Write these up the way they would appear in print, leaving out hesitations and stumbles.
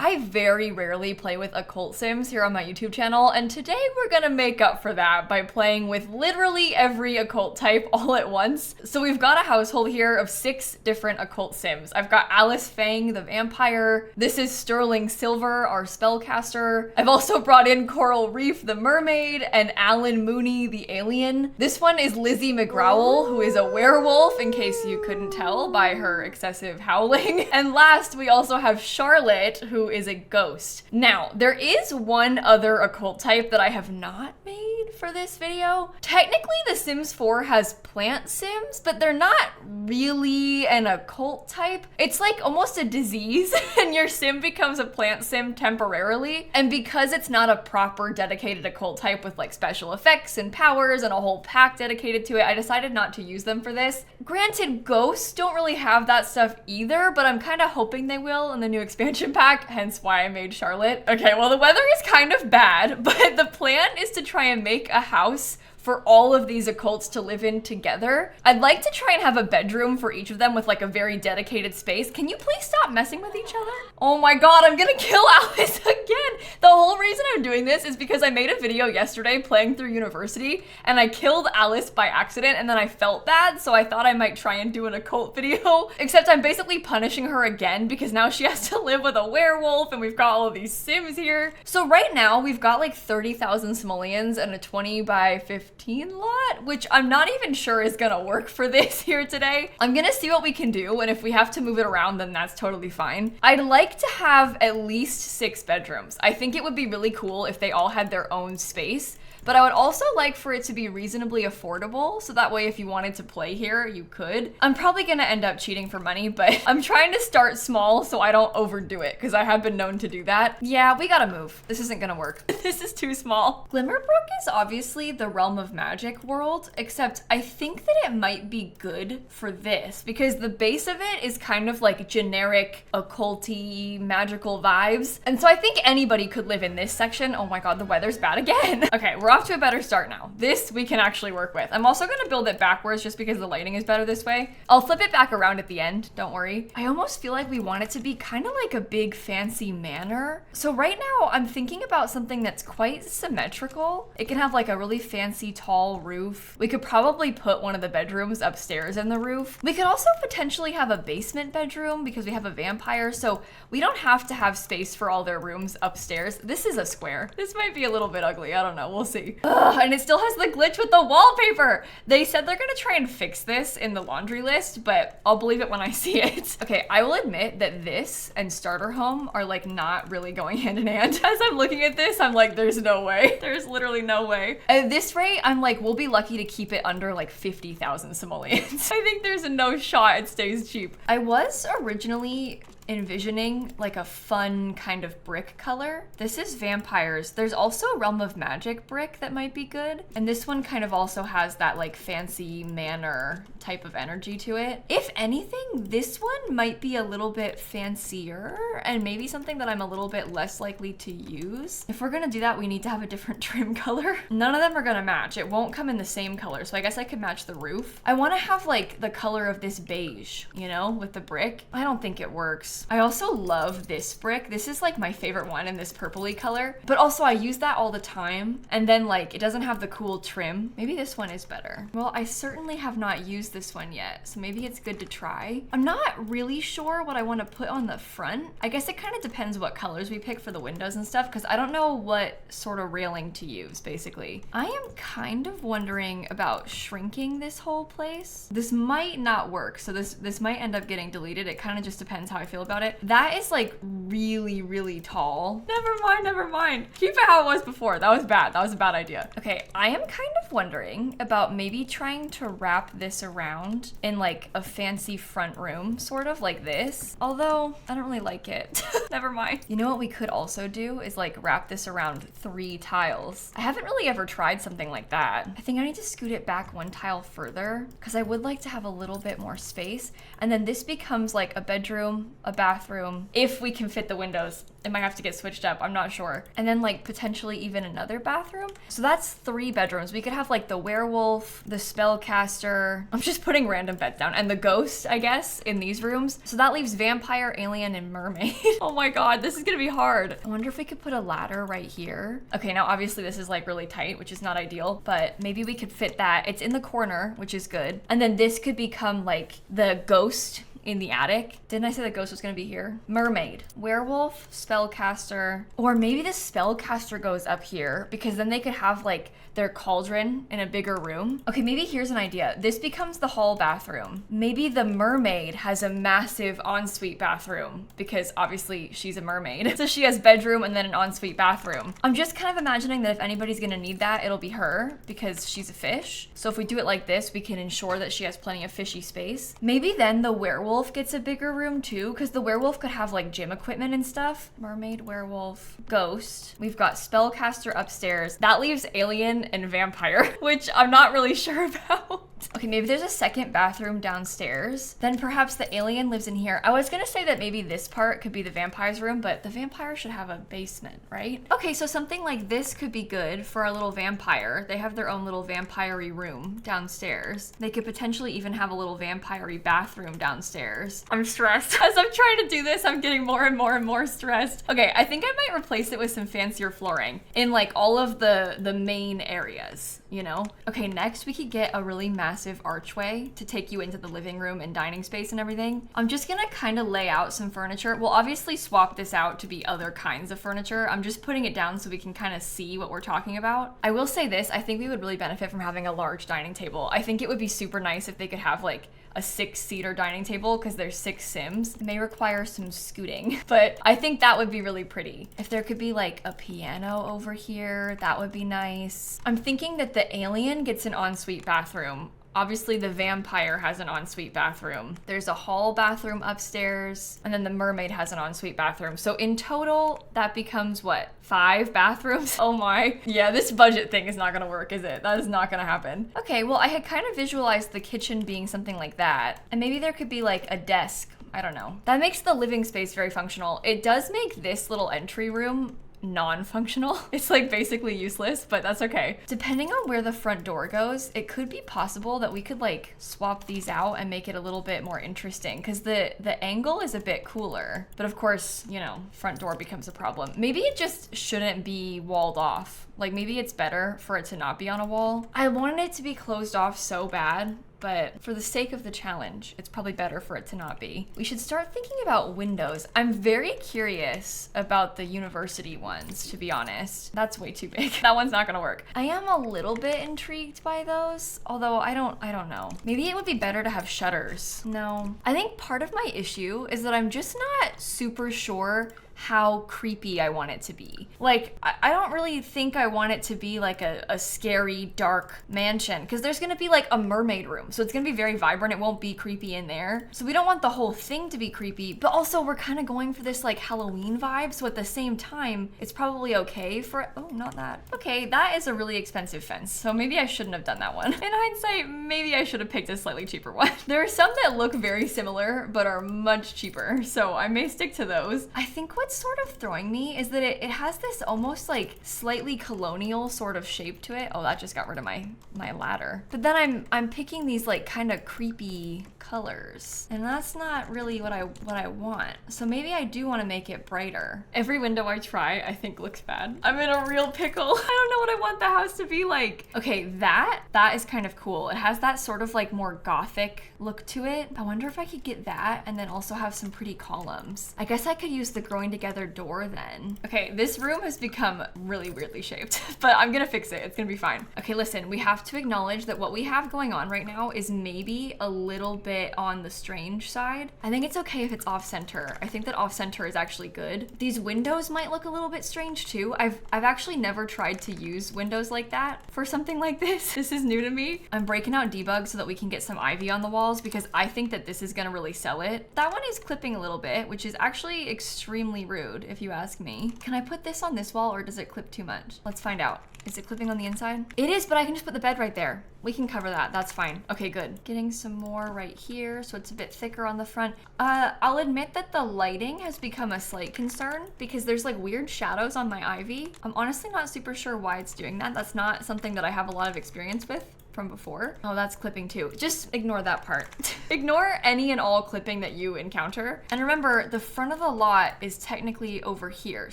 I very rarely play with occult sims here on my YouTube channel, and today we're gonna make up for that by playing with literally every occult type all at once. So we've got a household here of 6 different occult sims. I've got Alice Fang, the vampire. This is Sterling Silver, our spellcaster. I've also brought in Coral Reef, the mermaid, and Alan Mooney, the alien. This one is Lizzie McGrowell, who is a werewolf, in case you couldn't tell by her excessive howling. And last, we also have Charlotte, who is a ghost. Now, there is one other occult type that I have not made for this video. Technically, The Sims 4 has plant sims, but they're not really an occult type. It's like almost a disease, and your sim becomes a plant sim temporarily. And because it's not a proper dedicated occult type with like special effects and powers and a whole pack dedicated to it, I decided not to use them for this. Granted, ghosts don't really have that stuff either, but I'm kind of hoping they will in the new expansion pack, hence why I made Charlotte. Okay, well, the weather is kind of bad, but the plan is to try and make a house for all of these occults to live in together. I'd like to try and have a bedroom for each of them with like a very dedicated space. Can you please stop messing with each other? Oh my god, I'm gonna kill Alice again. The whole reason I'm doing this is because I made a video yesterday playing through university and I killed Alice by accident, and then I felt bad, so I thought I might try and do an occult video, except I'm basically punishing her again because now she has to live with a werewolf and we've got all of these sims here. So right now we've got like 30,000 simoleons and a 20 by 15 lot, which I'm not even sure is gonna work for this here today. I'm gonna see what we can do, and if we have to move it around, then that's totally fine. I'd like to have at least 6 bedrooms. I think it would be really cool if they all had their own space. But I would also like for it to be reasonably affordable, so that way if you wanted to play here, you could. I'm probably gonna end up cheating for money, but I'm trying to start small so I don't overdo it, because I have been known to do that. Yeah, we gotta move. This isn't gonna work. This is too small. Glimmerbrook is obviously the realm of magic world, except I think that it might be good for this, because the base of it is kind of like generic occulty magical vibes. And so I think anybody could live in this section. Oh my god, the weather's bad again. Okay, we're off to a better start now. This we can actually work with. I'm also gonna build it backwards just because the lighting is better this way. I'll flip it back around at the end, don't worry. I almost feel like we want it to be kind of like a big fancy manor. So right now I'm thinking about something that's quite symmetrical. It can have like a really fancy tall roof. We could probably put one of the bedrooms upstairs in the roof. We could also potentially have a basement bedroom because we have a vampire, so we don't have to have space for all their rooms upstairs. This is a square. This might be a little bit ugly, I don't know, we'll see. Ugh, and it still has the glitch with the wallpaper. They said they're gonna try and fix this in the laundry list, but I'll believe it when I see it. Okay, I will admit that this and starter home are like not really going hand in hand. As I'm looking at this, I'm like, there's no way. There's literally no way. At this rate, I'm like, we'll be lucky to keep it under like 50,000 simoleons. I think there's no shot it stays cheap. I was originally envisioning like a fun kind of brick color. This is vampires. There's also Realm of Magic brick that might be good. And this one kind of also has that like fancy manor type of energy to it. If anything, this one might be a little bit fancier and maybe something that I'm a little bit less likely to use. If we're gonna do that, we need to have a different trim color. None of them are gonna match. It won't come in the same color. So I guess I could match the roof. I wanna have like the color of this beige, you know, with the brick. I don't think it works. I also love this brick. This is like my favorite one in this purpley color, but also I use that all the time. And then like, it doesn't have the cool trim. Maybe this one is better. Well, I certainly have not used this one yet, so maybe it's good to try. I'm not really sure what I want to put on the front. I guess it kind of depends what colors we pick for the windows and stuff, because I don't know what sort of railing to use, basically. I am kind of wondering about shrinking this whole place. This might not work, so this might end up getting deleted. It kind of just depends how I feel about it. That is like really, really tall. Never mind, never mind. Keep it how it was before. That was bad. That was a bad idea. Okay, I am kind of wondering about maybe trying to wrap this around in like a fancy front room, sort of like this. Although, I don't really like it. Never mind. You know what we could also do is like wrap this around 3 tiles. I haven't really ever tried something like that. I think I need to scoot it back 1 tile further because I would like to have a little bit more space. And then this becomes like a bedroom, bathroom. If we can fit the windows, it might have to get switched up, I'm not sure. And then like potentially even another bathroom. So that's 3 bedrooms. We could have like the werewolf, the spellcaster. I'm just putting random beds down, and the ghost, I guess, in these rooms. So that leaves vampire, alien, and mermaid. Oh my God, this is gonna be hard. I wonder if we could put a ladder right here. Okay, now obviously this is like really tight, which is not ideal, but maybe we could fit that. It's in the corner, which is good. And then this could become like the ghost in the attic. Didn't I say the ghost was gonna be here? Mermaid, werewolf, spellcaster, or maybe the spellcaster goes up here because then they could have like their cauldron in a bigger room. Okay, maybe here's an idea. This becomes the hall bathroom. Maybe the mermaid has a massive ensuite bathroom because obviously she's a mermaid. So she has bedroom and then an ensuite bathroom. I'm just kind of imagining that if anybody's gonna need that, it'll be her because she's a fish. So if we do it like this, we can ensure that she has plenty of fishy space. Maybe then the werewolf gets a bigger room too, because the werewolf could have like gym equipment and stuff. Mermaid, werewolf, ghost. We've got spellcaster upstairs. That leaves alien and vampire, which I'm not really sure about. Okay, maybe there's a second bathroom downstairs. Then perhaps the alien lives in here. I was gonna say that maybe this part could be the vampire's room, but the vampire should have a basement, right? Okay, so something like this could be good for a little vampire. They have their own little vampire-y room downstairs. They could potentially even have a little vampire-y bathroom downstairs. I'm stressed. As I'm trying to do this, I'm getting more and more and more stressed. Okay, I think I might replace it with some fancier flooring in like all of the main areas, you know? Okay, next we could get a really massive archway to take you into the living room and dining space and everything. I'm just gonna kind of lay out some furniture. We'll obviously swap this out to be other kinds of furniture. I'm just putting it down so we can kind of see what we're talking about. I will say this, I think we would really benefit from having a large dining table. I think it would be super nice if they could have like a 6-seater dining table because there's 6 Sims. It may require some scooting, but I think that would be really pretty. If there could be like a piano over here, that would be nice. I'm thinking that the alien gets an ensuite bathroom. Obviously the vampire has an ensuite bathroom. There's a hall bathroom upstairs, and then the mermaid has an ensuite bathroom. So in total, that becomes what? 5 bathrooms? Oh my. Yeah, this budget thing is not gonna work, is it? That is not gonna happen. Okay, well, I had kind of visualized the kitchen being something like that. And maybe there could be like a desk. I don't know. That makes the living space very functional. It does make this little entry room non-functional. It's like basically useless, but that's okay. Depending on where the front door goes, it could be possible that we could like swap these out and make it a little bit more interesting because the angle is a bit cooler. But of course, you know, front door becomes a problem. Maybe it just shouldn't be walled off. Like maybe it's better for it to not be on a wall. I wanted it to be closed off so bad, but for the sake of the challenge, it's probably better for it to not be. We should start thinking about windows. I'm very curious about the university ones, to be honest. That's way too big. That one's not gonna work. I am a little bit intrigued by those, although I don't know. Maybe it would be better to have shutters. No. I think part of my issue is that I'm just not super sure how creepy I want it to be. Like, I don't really think I want it to be like a scary, dark mansion, because there's gonna be like a mermaid room, so it's gonna be very vibrant. It won't be creepy in there. So we don't want the whole thing to be creepy, but also we're kind of going for this like Halloween vibe, so at the same time, it's probably okay for, oh, not that. Okay, that is a really expensive fence, so maybe I shouldn't have done that one. In hindsight, maybe I should have picked a slightly cheaper one. There are some that look very similar, but are much cheaper, so I may stick to those. I think what's sort of throwing me is that it has this almost like slightly colonial sort of shape to it. Oh, that just got rid of my ladder. But then I'm picking these like kind of creepy colors, and that's not really what I want. So maybe I do want to make it brighter. Every window I try, I think looks bad. I'm in a real pickle. I don't know what I want the house to be like. Okay, that is kind of cool. It has that sort of like more gothic look to it. I wonder if I could get that and then also have some pretty columns. I guess I could use the growing together door then. Okay, this room has become really weirdly shaped, but I'm gonna fix it. It's gonna be fine. Okay, listen, we have to acknowledge that what we have going on right now is maybe a little bit on the strange side. I think it's okay if it's off center. I think that off center is actually good. These windows might look a little bit strange too. I've actually never tried to use windows like that for something like this. This is new to me. I'm breaking out debug so that we can get some ivy on the walls because I think that this is gonna really sell it. That one is clipping a little bit, which is actually extremely rude if you ask me. Can I put this on this wall or does it clip too much? Let's find out. Is it clipping on the inside? It is, but I can just put the bed right there. We can cover that, that's fine. Okay, good. Getting some more right here so it's a bit thicker on the front. I'll admit that the lighting has become a slight concern because there's like weird shadows on my ivy. I'm honestly not super sure why it's doing that. That's not something that I have a lot of experience with from before. Oh, that's clipping too. Just ignore that part. Ignore any and all clipping that you encounter. And remember, the front of the lot is technically over here,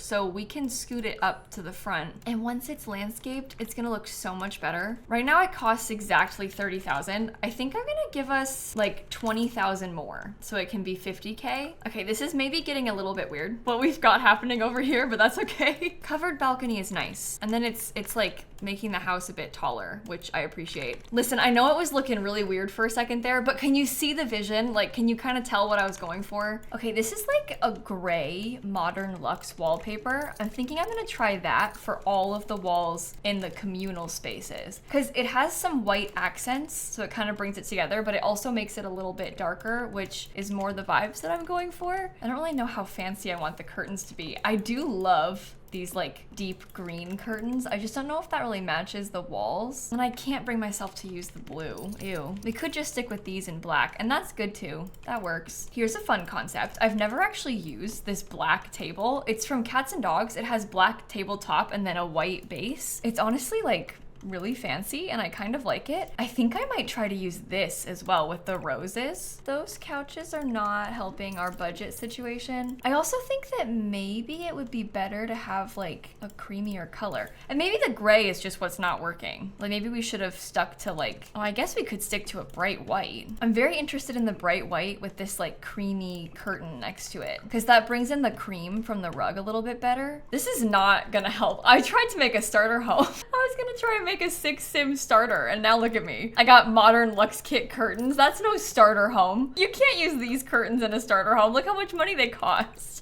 so we can scoot it up to the front. And once it's landscaped, it's gonna look so much better. Right now it costs exactly 30,000. I think I'm gonna give us like 20,000 more so it can be 50K. Okay, this is maybe getting a little bit weird, what we've got happening over here, but that's okay. Covered balcony is nice. And then it's like making the house a bit taller, which I appreciate. Listen, I know it was looking really weird for a second there, but can you see the vision? Like, can you kind of tell what I was going for? Okay, this is like a gray modern luxe wallpaper. I'm thinking I'm gonna try that for all of the walls in the communal spaces because it has some white accents, so it kind of brings it together, but it also makes it a little bit darker, which is more the vibes that I'm going for. I don't really know how fancy I want the curtains to be. I do love these like deep green curtains. I just don't know if that really matches the walls. And I can't bring myself to use the blue. Ew. We could just stick with these in black, and that's good too. That works. Here's a fun concept. I've never actually used this black table. It's from Cats and Dogs. It has black tabletop and then a white base. It's honestly like really fancy and I kind of like it. I think I might try to use this as well with the roses. Those couches are not helping our budget situation. I also think that maybe it would be better to have like a creamier color. And maybe the gray is just what's not working. Like maybe we should have stuck to like, oh, I guess we could stick to a bright white. I'm very interested in the bright white with this like creamy curtain next to it because that brings in the cream from the rug a little bit better. This is not gonna help. I tried to make a starter home. I was gonna try and make a 6 sim starter and now look at me. I got modern luxe kit curtains. That's no starter home. You can't use these curtains in a starter home. Look how much money they cost.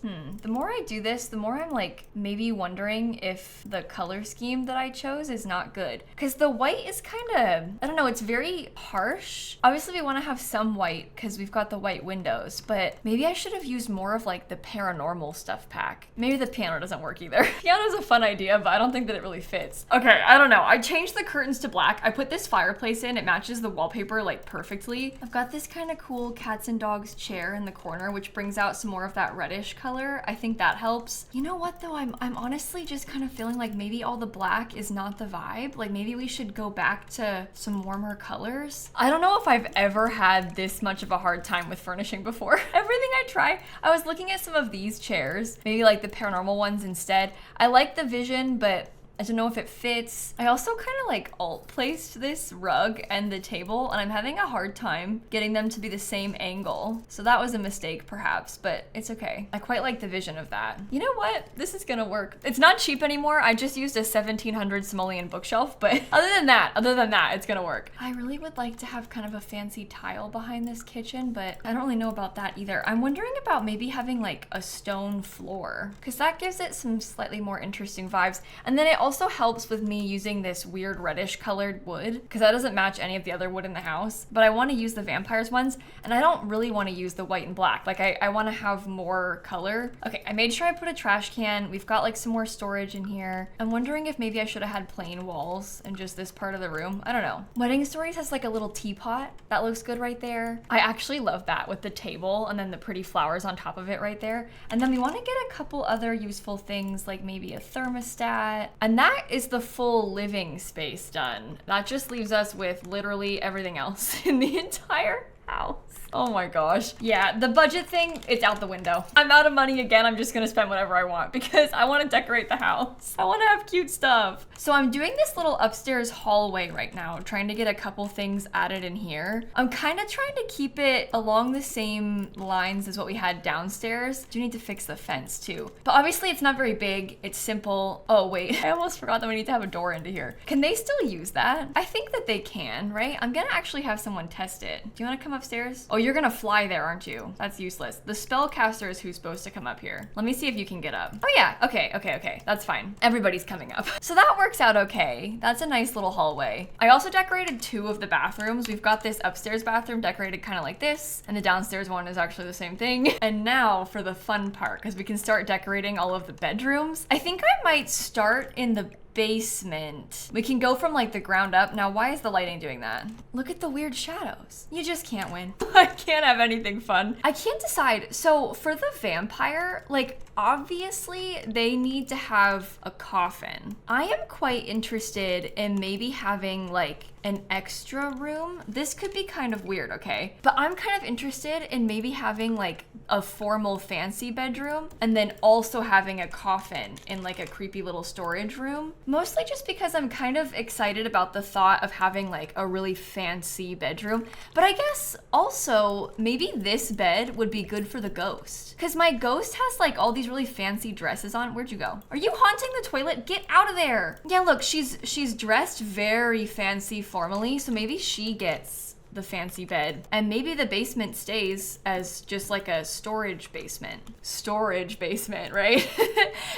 The more I do this, the more I'm like maybe wondering if the color scheme that I chose is not good. Because the white is kind of, I don't know, it's very harsh. Obviously we want to have some white because we've got the white windows, but maybe I should have used more of like the paranormal stuff pack. Maybe the piano doesn't work either. Piano's a fun idea, but I don't think that it really fits. Okay, I don't know. I changed the curtains to black. I put this fireplace in. It matches the wallpaper like perfectly. I've got this kind of cool Cats and Dogs chair in the corner, which brings out some more of that reddish color. I think that helps. You know what though? I'm honestly just kind of feeling like maybe all the black is not the vibe. Like maybe we should go back to some warmer colors. I don't know if I've ever had this much of a hard time with furnishing before. Everything I try, I was looking at some of these chairs, maybe like the paranormal ones instead. I like the vision, but I don't know if it fits. I also kind of like alt placed this rug and the table and I'm having a hard time getting them to be the same angle. So that was a mistake perhaps, but it's okay. I quite like the vision of that. You know what? This is gonna work. It's not cheap anymore. I just used a 1700 simoleon bookshelf, but other than that, it's gonna work. I really would like to have kind of a fancy tile behind this kitchen, but I don't really know about that either. I'm wondering about maybe having like a stone floor because that gives it some slightly more interesting vibes. And then it also helps with me using this weird reddish colored wood because that doesn't match any of the other wood in the house, but I want to use the vampires ones and I don't really want to use the white and black. Like I want to have more color. Okay, I made sure I put a trash can. We've got like some more storage in here. I'm wondering if maybe I should have had plain walls in just this part of the room. I don't know. Wedding Stories has like a little teapot. That looks good right there. I actually love that with the table and then the pretty flowers on top of it right there. And then we want to get a couple other useful things like maybe a thermostat. And that is the full living space done. That just leaves us with literally everything else in the entire house. Oh my gosh. Yeah, the budget thing, it's out the window. I'm out of money again. I'm just gonna spend whatever I want because I want to decorate the house. I want to have cute stuff. So I'm doing this little upstairs hallway right now, trying to get a couple things added in here. I'm kind of trying to keep it along the same lines as what we had downstairs. Do need to fix the fence too. But obviously it's not very big. It's simple. Oh wait, I almost forgot that we need to have a door into here. Can they still use that? I think that they can, right? I'm gonna actually have someone test it. Do you want to come upstairs? Oh, you're gonna fly there, aren't you? That's useless. The spellcaster is who's supposed to come up here. Let me see if you can get up. Oh yeah, okay. That's fine. Everybody's coming up. So that works out okay. That's a nice little hallway. I also decorated 2 of the bathrooms. We've got this upstairs bathroom decorated kind of like this, and the downstairs one is actually the same thing. And now for the fun part, because we can start decorating all of the bedrooms. I think I might start in the basement. We can go from like the ground up. Now, why is the lighting doing that? Look at the weird shadows. You just can't win. I can't have anything fun. I can't decide. So for the vampire, like obviously they need to have a coffin. I am quite interested in maybe having like an extra room. This could be kind of weird, okay? But I'm kind of interested in maybe having like a formal fancy bedroom and then also having a coffin in like a creepy little storage room. Mostly just because I'm kind of excited about the thought of having like a really fancy bedroom. But I guess also maybe this bed would be good for the ghost. Cause my ghost has like all these really fancy dresses on. Where'd you go? Are you haunting the toilet? Get out of there. Yeah, look, she's dressed very fancy formally, so maybe she gets the fancy bed, and maybe the basement stays as just like a storage basement, right?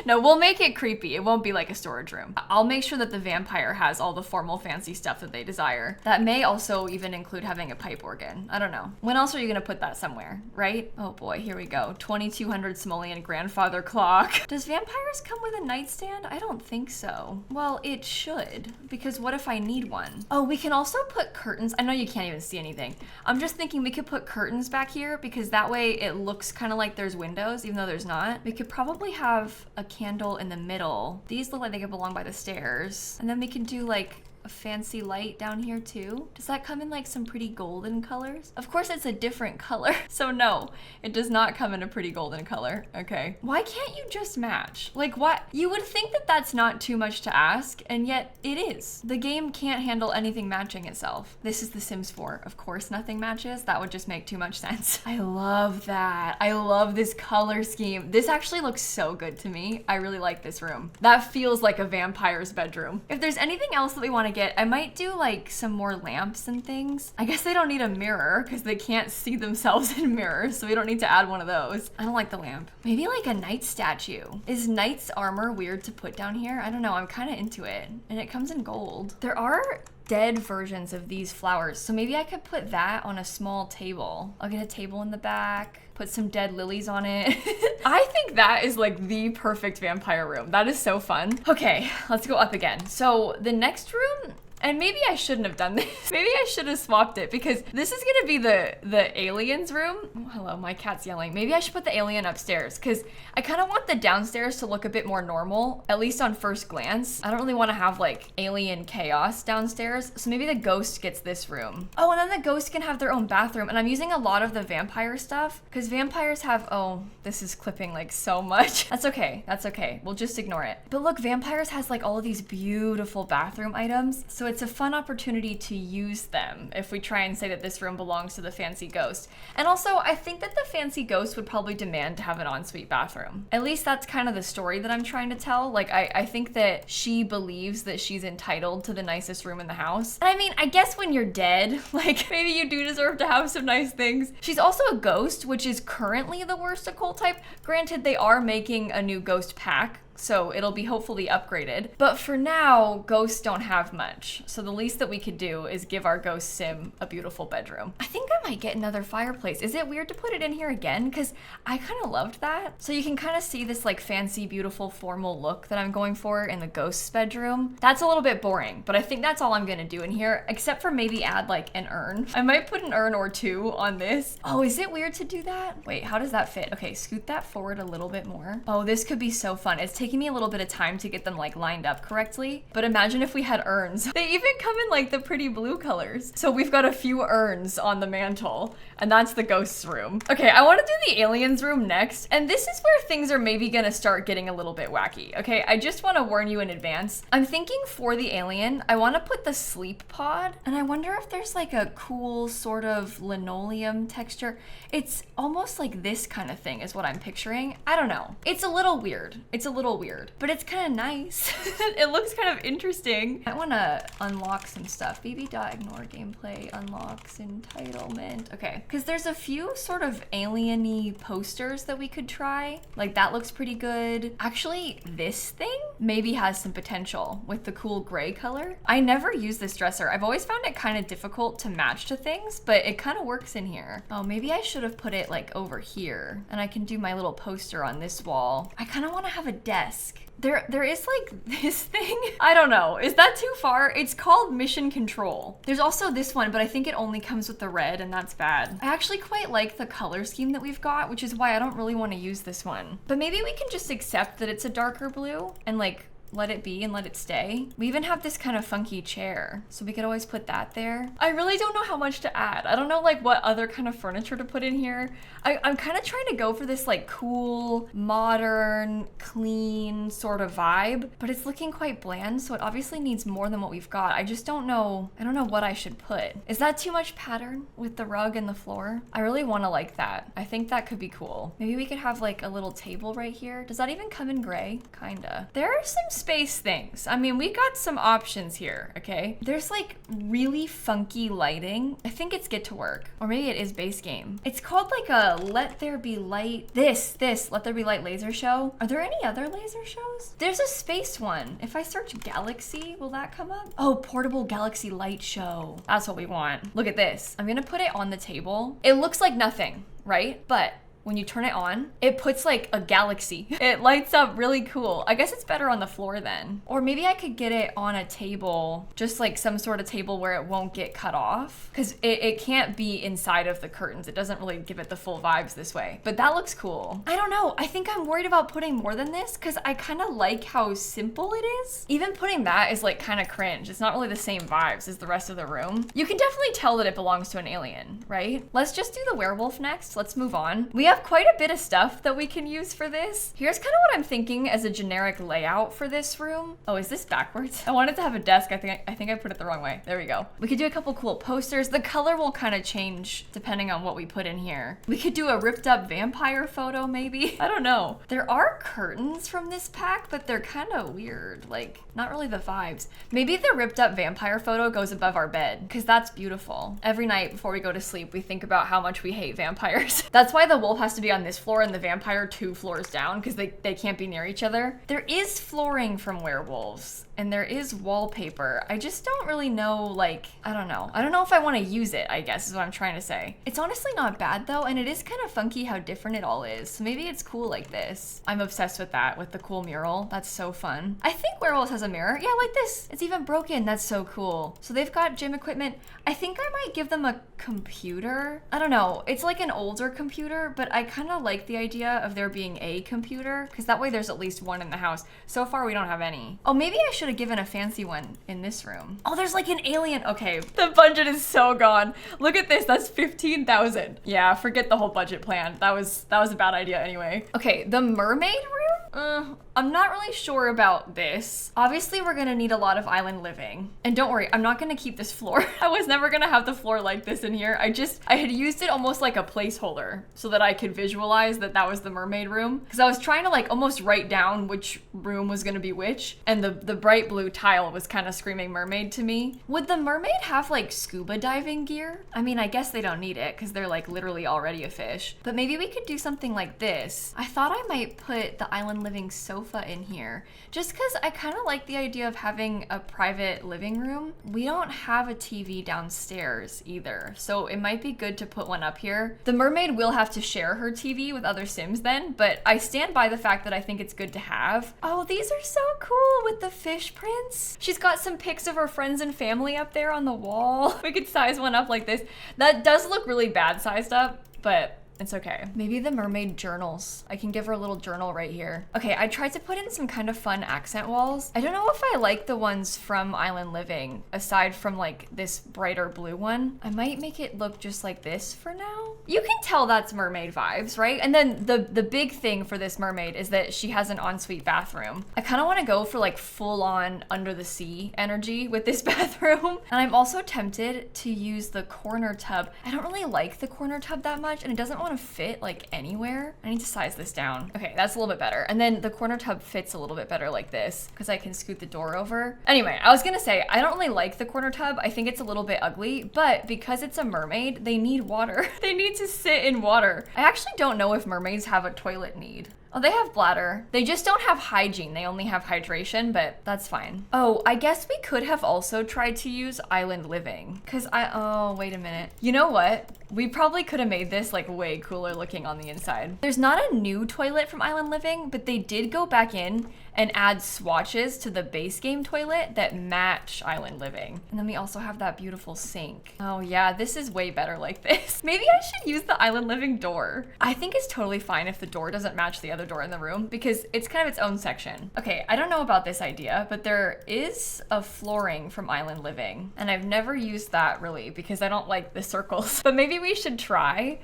No, we'll make it creepy. It won't be like a storage room. I'll make sure that the vampire has all the formal fancy stuff that they desire. That may also even include having a pipe organ. I don't know. When else are you gonna put that somewhere, right? Oh boy, here we go. 2200 simoleon grandfather clock. Does vampires come with a nightstand? I don't think so. Well, it should, because what if I need one? Oh, we can also put curtains. I know you can't even see anything. I'm just thinking we could put curtains back here because that way it looks kind of like there's windows, even though there's not. We could probably have a candle in the middle. These look like they could belong by the stairs. And then we can do like a fancy light down here too. Does that come in like some pretty golden colors? Of course it's a different color. So no, it does not come in a pretty golden color. Okay. Why can't you just match? Like what? You would think that that's not too much to ask, and yet it is. The game can't handle anything matching itself. This is The Sims 4. Of course nothing matches. That would just make too much sense. I love that. I love this color scheme. This actually looks so good to me. I really like this room. That feels like a vampire's bedroom. If there's anything else that we want to get, I might do like some more lamps and things. I guess they don't need a mirror because they can't see themselves in mirrors, so we don't need to add one of those. I don't like the lamp. Maybe like a knight statue. Is knight's armor weird to put down here? I don't know, I'm kind of into it. And it comes in gold. There are dead versions of these flowers, so maybe I could put that on a small table. I'll get a table in the back, put some dead lilies on it. I think that is like the perfect vampire room. That is so fun. Okay, let's go up again. So the next room, and maybe I shouldn't have done this. Maybe I should have swapped it because this is gonna be the aliens room. Oh, hello, my cat's yelling. Maybe I should put the alien upstairs because I kind of want the downstairs to look a bit more normal, at least on first glance. I don't really want to have like alien chaos downstairs. So maybe the ghost gets this room. Oh, and then the ghost can have their own bathroom. And I'm using a lot of the vampire stuff because vampires have, oh, this is clipping like so much. That's okay, that's okay. We'll just ignore it. But look, vampires has like all of these beautiful bathroom items. So it's a fun opportunity to use them if we try and say that this room belongs to the fancy ghost. And also, I think that the fancy ghost would probably demand to have an ensuite bathroom. At least that's kind of the story that I'm trying to tell. Like, I think that she believes that she's entitled to the nicest room in the house. And I mean, I guess when you're dead, like, maybe you do deserve to have some nice things. She's also a ghost, which is currently the worst occult type. Granted, they are making a new ghost pack, so it'll be hopefully upgraded. But for now, ghosts don't have much. So the least that we could do is give our ghost sim a beautiful bedroom. I think I might get another fireplace. Is it weird to put it in here again? Because I kind of loved that. So you can kind of see this like fancy, beautiful, formal look that I'm going for in the ghost's bedroom. That's a little bit boring, but I think that's all I'm gonna do in here, except for maybe add like an urn. I might put an urn or two on this. Oh, is it weird to do that? Wait, how does that fit? Okay, scoot that forward a little bit more. Oh, this could be so fun. It's taking me a little bit of time to get them like lined up correctly, but imagine if we had urns. They even come in like the pretty blue colors. So we've got a few urns on the mantle, and that's the ghost's room. Okay, I want to do the aliens room next, and this is where things are maybe gonna start getting a little bit wacky. Okay, I just want to warn you in advance. I'm thinking for the alien, I want to put the sleep pod, and I wonder if there's like a cool sort of linoleum texture. It's almost like this kind of thing is what I'm picturing. I don't know. It's a little weird. It's a little little weird, but it's kind of nice. It looks kind of interesting. I want to unlock some stuff. bb.ignore gameplay unlocks entitlement. Okay, because there's a few sort of alien-y posters that we could try. Like that looks pretty good. Actually, this thing maybe has some potential with the cool gray color. I never use this dresser. I've always found it kind of difficult to match to things, but it kind of works in here. Oh, maybe I should have put it like over here and I can do my little poster on this wall. I kind of want to have a desk. There is like this thing. I don't know. Is that too far? It's called Mission Control. There's also this one, but I think it only comes with the red and that's bad. I actually quite like the color scheme that we've got, which is why I don't really want to use this one. But maybe we can just accept that it's a darker blue and like let it be and let it stay. We even have this kind of funky chair, so we could always put that there. I really don't know how much to add. I don't know like what other kind of furniture to put in here. I'm kind of trying to go for this like cool, modern, clean sort of vibe, but it's looking quite bland, so it obviously needs more than what we've got. I just don't know. I don't know what I should put. Is that too much pattern with the rug and the floor? I really want to like that. I think that could be cool. Maybe we could have like a little table right here. Does that even come in gray? Kinda. There are some space things. I mean, we got some options here, okay? There's like really funky lighting. I think it's Get to Work, or maybe it is base game. It's called like a Let There Be Light. This Let There Be Light laser show. Are there any other laser shows? There's a space one. If I search Galaxy, will that come up? Oh, Portable Galaxy Light Show. That's what we want. Look at this. I'm gonna put it on the table. It looks like nothing, right? But when you turn it on, it puts like a galaxy. It lights up really cool. I guess it's better on the floor then. Or maybe I could get it on a table, just like some sort of table where it won't get cut off, because it can't be inside of the curtains. It doesn't really give it the full vibes this way, but that looks cool. I don't know. I think I'm worried about putting more than this because I kind of like how simple it is. Even putting that is like kind of cringe. It's not really the same vibes as the rest of the room. You can definitely tell that it belongs to an alien, right? Let's just do the werewolf next. Let's move on. We have quite a bit of stuff that we can use for this. Here's kind of what I'm thinking as a generic layout for this room. Oh, is this backwards? I wanted to have a desk. I think I put it the wrong way. There we go. We could do a couple cool posters. The color will kind of change depending on what we put in here. We could do a ripped up vampire photo maybe. I don't know. There are curtains from this pack, but they're kind of weird. Like, not really the vibes. Maybe the ripped up vampire photo goes above our bed because that's beautiful. Every night before we go to sleep, we think about how much we hate vampires. That's why the wolf has to be on this floor and the vampire 2 floors down because they can't be near each other. There is flooring from werewolves and there is wallpaper. I just don't really know, like, I don't know. I don't know if I want to use it, I guess is what I'm trying to say. It's honestly not bad though, and it is kind of funky how different it all is. So maybe it's cool like this. I'm obsessed with that, with the cool mural. That's so fun. I think werewolves has a mirror. Yeah, like this. It's even broken. That's so cool. So they've got gym equipment. I think I might give them a computer. I don't know. It's like an older computer, but I kind of like the idea of there being a computer because that way there's at least one in the house. So far we don't have any. Oh, maybe I should have given a fancy one in this room. Oh, there's like an alien. Okay, the budget is so gone. Look at this. That's 15,000. Yeah, forget the whole budget plan. That was a bad idea anyway. Okay, the mermaid room? I'm not really sure about this. Obviously, we're gonna need a lot of island living. And don't worry, I'm not gonna keep this floor. I was never gonna have the floor like this in here. I had used it almost like a placeholder so that I could visualize that that was the mermaid room. Because I was trying to like almost write down which room was gonna be which. And the bright blue tile was kind of screaming mermaid to me. Would the mermaid have like scuba diving gear? I mean, I guess they don't need it because they're like literally already a fish. But maybe we could do something like this. I thought I might put the island living sofa in here just because I kind of like the idea of having a private living room. We don't have a TV downstairs either, so it might be good to put one up here. The mermaid will have to share her TV with other Sims then, but I stand by the fact that I think it's good to have. Oh, these are so cool with the fish prints. She's got some pics of her friends and family up there on the wall. We could size one up like this. That does look really bad sized up, but it's okay. Maybe the mermaid journals. I can give her a little journal right here. Okay, I tried to put in some kind of fun accent walls. I don't know if I like the ones from Island Living, aside from like this brighter blue one. I might make it look just like this for now. You can tell that's mermaid vibes, right? And then the big thing for this mermaid is that she has an ensuite bathroom. I kind of want to go for like full on under the sea energy with this bathroom. And I'm also tempted to use the corner tub. I don't really like the corner tub that much and it doesn't want want to fit like anywhere. I need to size this down. Okay, that's a little bit better. And then the corner tub fits a little bit better like this because I can scoot the door over. Anyway, I was gonna say, I don't really like the corner tub. I think it's a little bit ugly, but because it's a mermaid, they need water. They need to sit in water. I actually don't know if mermaids have a toilet need. Oh, they have bladder. They just don't have hygiene. They only have hydration, but that's fine. Oh, I guess we could have also tried to use island living. Oh, wait a minute. You know what? We probably could have made this like way cooler looking on the inside. There's not a new toilet from Island Living, but they did go back in and add swatches to the base game toilet that match Island Living. And then we also have that beautiful sink. Oh yeah, this is way better like this. Maybe I should use the Island Living door. I think it's totally fine if the door doesn't match the other door in the room because it's kind of its own section. Okay, I don't know about this idea, but there is a flooring from Island Living, and I've never used that really because I don't like the circles, but maybe we should try.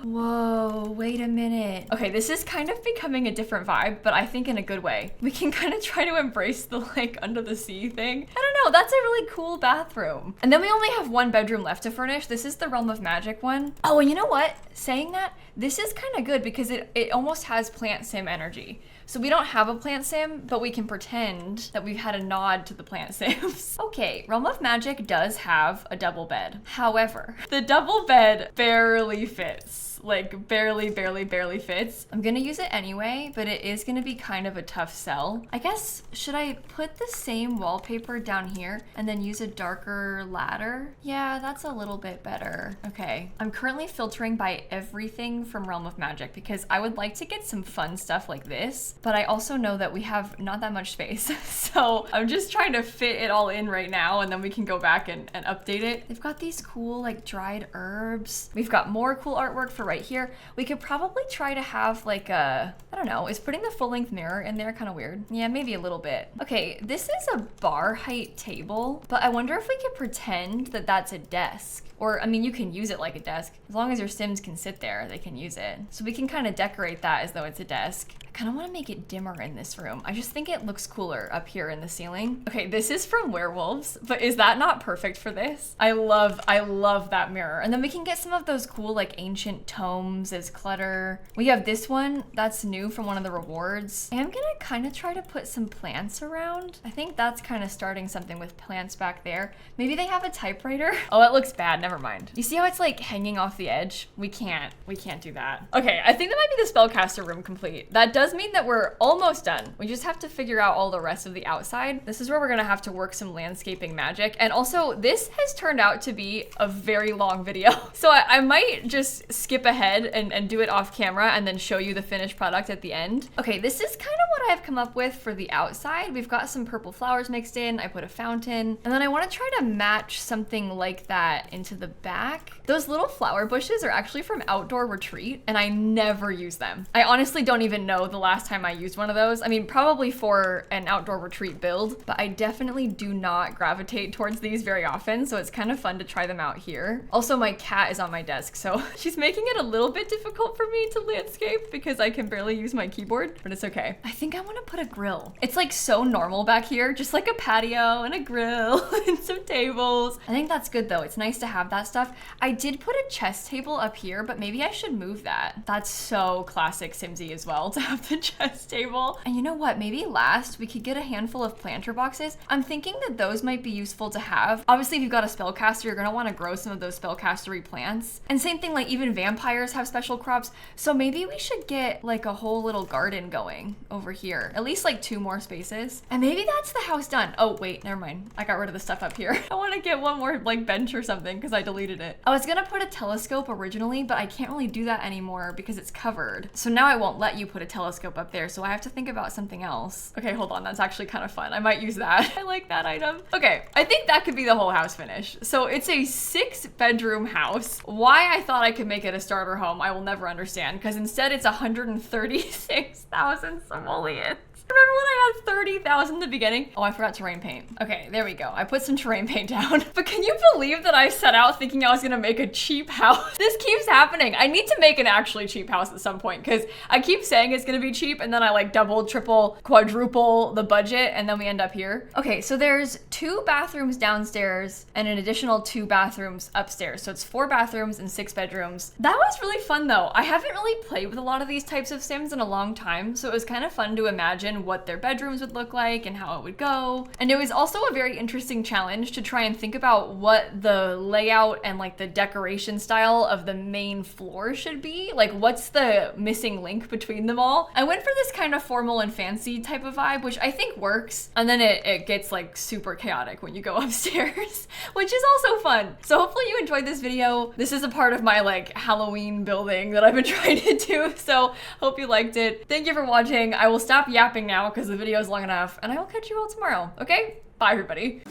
Whoa, wait a minute. Okay, this is kind of becoming a different vibe, but I think in a good way. We can kind of try to embrace the like under the sea thing. I don't know, that's a really cool bathroom. And then we only have one bedroom left to furnish. This is the Realm of Magic one. Oh, and you know what? Saying that, this is kind of good because it almost has plant sim energy. So we don't have a plant sim, but we can pretend that we've had a nod to the plant sims. Okay, Realm of Magic does have a double bed. However, the double bed barely fits. Like barely fits. I'm gonna use it anyway, but it is gonna be kind of a tough sell. I guess, should I put the same wallpaper down here and then use a darker ladder? Yeah, that's a little bit better. Okay, I'm currently filtering by everything from Realm of Magic because I would like to get some fun stuff like this, but I also know that we have not that much space. So I'm just trying to fit it all in right now and then we can go back and update it. They've got these cool like dried herbs. We've got more cool artwork for right here. We could probably try to have like a, I don't know, is putting the full length mirror in there kind of weird? Yeah, maybe a little bit. Okay, this is a bar height table, but I wonder if we could pretend that that's a desk. Or, I mean, you can use it like a desk. As long as your Sims can sit there, they can use it. So we can kind of decorate that as though it's a desk. I kind of want to make it dimmer in this room. I just think it looks cooler up here in the ceiling. Okay, this is from Werewolves, but is that not perfect for this? I love that mirror. And then we can get some of those cool like ancient tomes as clutter. We have this one that's new from one of the rewards. I am gonna kind of try to put some plants around. I think that's kind of starting something with plants back there. Maybe they have a typewriter. Oh, it looks bad. Never mind. You see how it's like hanging off the edge? We can't do that. Okay, I think that might be the spellcaster room complete. That does mean that we're almost done. We just have to figure out all the rest of the outside. This is where we're gonna have to work some landscaping magic. And also this has turned out to be a very long video. So I might just skip ahead and do it off camera and then show you the finished product at the end. Okay, this is kind of what I've come up with for the outside. We've got some purple flowers mixed in. I put a fountain, and then I want to try to match something like that into the back. Those little flower bushes are actually from Outdoor Retreat, and I never use them. I honestly don't even know the last time I used one of those. I mean, probably for an Outdoor Retreat build, but I definitely do not gravitate towards these very often, so it's kind of fun to try them out here. Also, my cat is on my desk, so she's making it a little bit difficult for me to landscape because I can barely use my keyboard, but it's okay. I think I want to put a grill. It's like so normal back here, just like a patio and a grill and some tables. I think that's good though. It's nice to have that stuff. I did put a chess table up here, but maybe I should move that. That's so classic Simsy as well to have the chess table. And you know what? Maybe last we could get a handful of planter boxes. I'm thinking that those might be useful to have. Obviously, if you've got a spellcaster, you're gonna want to grow some of those spellcastery plants. And same thing, like even vampires have special crops. So maybe we should get like a whole little garden going over here. At least like 2 more spaces. And maybe that's the house done. Oh wait, never mind. I got rid of the stuff up here. I want to get one more like bench or something because I deleted it. I was gonna put a telescope originally, but I can't really do that anymore because it's covered. So now I won't let you put a telescope up there. So I have to think about something else. Okay, hold on. That's actually kind of fun. I might use that. I like that item. Okay, I think that could be the whole house finish. So it's a 6-bedroom house. Why I thought I could make it a starter home, I will never understand because instead it's 136,000 simoleons. Remember when I had 30,000 in the beginning. Oh, I forgot terrain paint. Okay, there we go. I put some terrain paint down. But can you believe that I set out thinking I was gonna make a cheap house? This keeps happening. I need to make an actually cheap house at some point because I keep saying it's gonna be cheap and then I like double, triple, quadruple the budget and then we end up here. Okay, so there's 2 bathrooms downstairs and an additional 2 bathrooms upstairs. So it's 4 bathrooms and 6 bedrooms. That was really fun though. I haven't really played with a lot of these types of Sims in a long time, so it was kind of fun to imagine what their bedrooms would look like and how it would go. And it was also a very interesting challenge to try and think about what the layout and like the decoration style of the main floor should be. Like what's the missing link between them all? I went for this kind of formal and fancy type of vibe, which I think works. And then it gets like super chaotic when you go upstairs, which is also fun. So hopefully you enjoyed this video. This is a part of my like Halloween building that I've been trying to do. So hope you liked it. Thank you for watching. I will stop yapping now because the video is long enough and I will catch you all tomorrow. Okay? Bye everybody.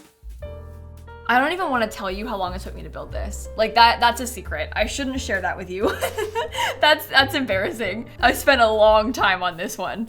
I don't even want to tell you how long it took me to build this. Like that's a secret. I shouldn't share that with you. That's embarrassing. I spent a long time on this one.